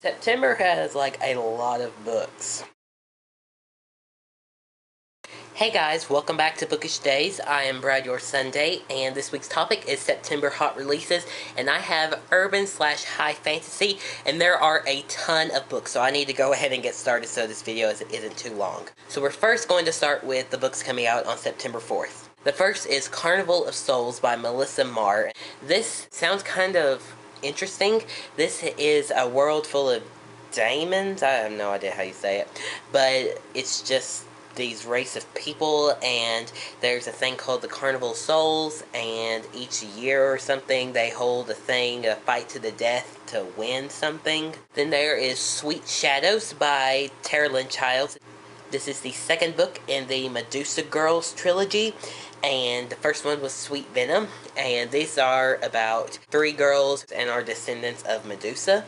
September has like a lot of books. Hey guys, welcome back to Bookish Days. I am Brad, your Sunday, and this week's topic is September hot releases, and I have urban/high fantasy, and there are a ton of books, so I need to go ahead and get started so this video isn't too long. So we're first going to start with the books coming out on September 4th. The first is Carnival of Souls by Melissa Marr. This sounds kind of interesting. This is a world full of demons. I have no idea how you say it, but it's just these race of people, and there's a thing called the Carnival of Souls, and each year or something they hold a thing, a fight to the death to win something. Then there is Sweet Shadows by Tara Lynn Childs. This is the second book in the Medusa Girls trilogy, and the first one was Sweet Venom, and these are about three girls and are descendants of Medusa.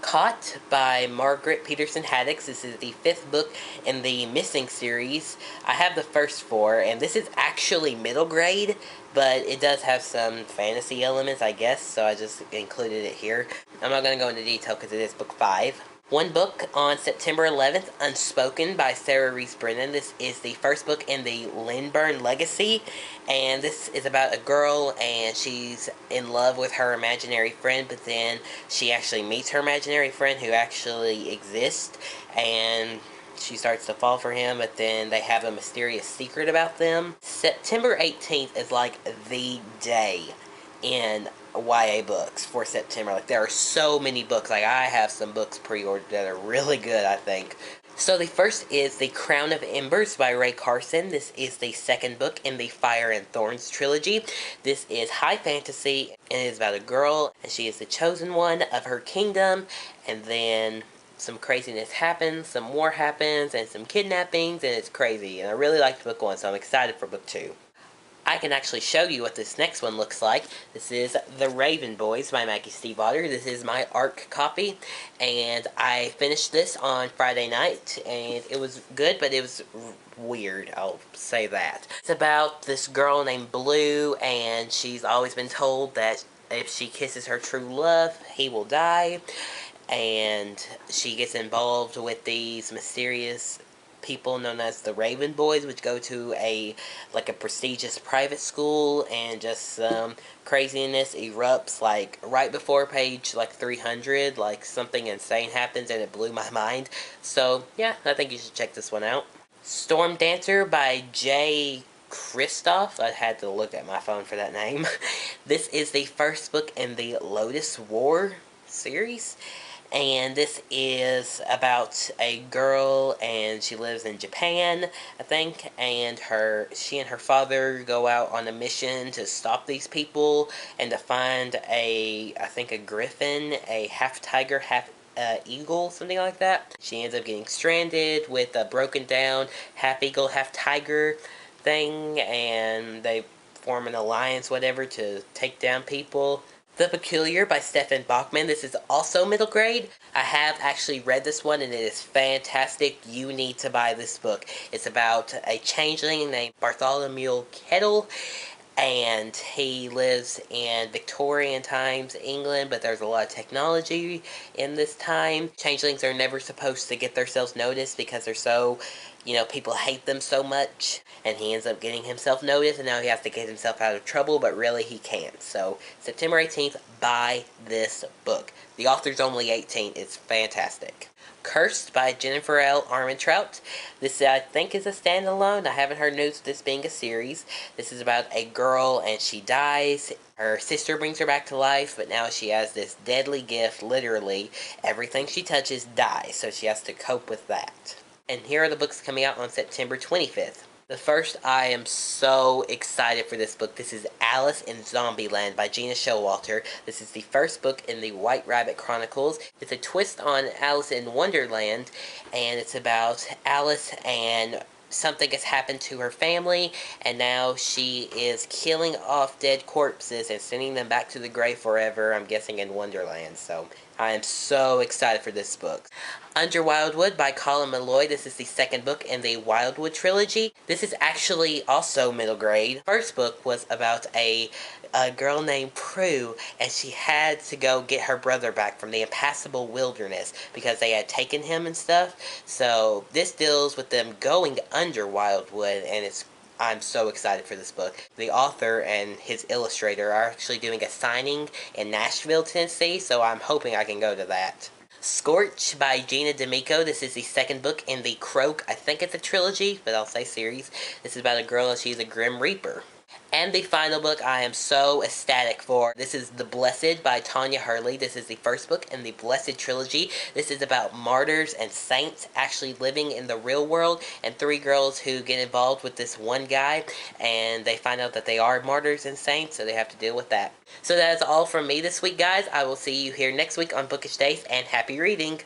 Caught by Margaret Peterson Haddix. This is the fifth book in the Missing series. I have the first four, and this is actually middle grade, but it does have some fantasy elements, I guess, so I just included it here. I'm not going to go into detail because it is book 5. One book on September 11th, Unspoken by Sarah Reese Brennan. This is the first book in the Lindburn Legacy, and this is about a girl, and she's in love with her imaginary friend, but then she actually meets her imaginary friend who actually exists, and she starts to fall for him, but then they have a mysterious secret about them. September 18th is like the day in YA books for September. Like, there are so many books. Like, I have some books pre-ordered that are really good, I think. So the first is The Crown of Embers by Ray Carson. This is the second book in the Fire and Thorns trilogy. This is high fantasy, and it is about a girl, and she is the chosen one of her kingdom, and then some craziness happens, some war happens, and some kidnappings, and it's crazy. And I really liked book 1, so I'm excited for book 2. I can actually show you what this next one looks like. This is The Raven Boys by Maggie Stiefvater. This is my ARC copy, and I finished this on Friday night, and it was good, but it was weird, I'll say that. It's about this girl named Blue, and she's always been told that if she kisses her true love, he will die, and she gets involved with these mysterious people known as the Raven Boys, which go to a prestigious private school, and just some craziness erupts like right before page 300. Like, something insane happens, and it blew my mind. So yeah, I think you should check this one out. Storm Dancer by Jay Kristoff. I had to look at my phone for that name. This is the first book in the Lotus War series, and this is about a girl, and she lives in Japan, I think, and she and her father go out on a mission to stop these people and to find I think a griffin, a half tiger, half eagle, something like that. She ends up getting stranded with a broken down half eagle, half tiger thing, and they form an alliance, whatever, to take down people. The Peculiar by Stefan Bachman. This is also middle grade. I have actually read this one, and it is fantastic. You need to buy this book. It's about a changeling named Bartholomew Kettle, and he lives in Victorian times England, but there's a lot of technology in this time. Changelings are never supposed to get themselves noticed because they're so, people hate them so much, and he ends up getting himself noticed, and now he has to get himself out of trouble, but really he can't. So September 18th, buy this book. The author's only 18. It's fantastic. Cursed by Jennifer L. Armentrout. This, I think, is a standalone. I haven't heard news of this being a series. This is about a girl, and she dies. Her sister brings her back to life, but now she has this deadly gift. Literally, everything she touches dies, so she has to cope with that. And here are the books coming out on September 25th. The first, I am so excited for this book. This is Alice in Zombieland by Gina Showalter. This is the first book in the White Rabbit Chronicles. It's a twist on Alice in Wonderland, and it's about Alice, and something has happened to her family, and now she is killing off dead corpses and sending them back to the grave forever, I'm guessing in Wonderland. So I am so excited for this book. Under Wildwood by Colin Malloy. This is the second book in the Wildwood trilogy. This is actually also middle grade. First book was about a girl named Prue, and she had to go get her brother back from the impassable wilderness because they had taken him and stuff. So this deals with them going under Wildwood, and I'm so excited for this book. The author and his illustrator are actually doing a signing in Nashville, Tennessee, so I'm hoping I can go to that. Scorch by Gina D'Amico. This is the second book in the Croak, I think it's a trilogy, but I'll say series. This is about a girl and she's a Grim Reaper. And the final book I am so ecstatic for. This is The Blessed by Tanya Hurley. This is the first book in the Blessed trilogy. This is about martyrs and saints actually living in the real world, and three girls who get involved with this one guy, and they find out that they are martyrs and saints, so they have to deal with that. So that is all from me this week, guys. I will see you here next week on Bookish Days, and happy reading!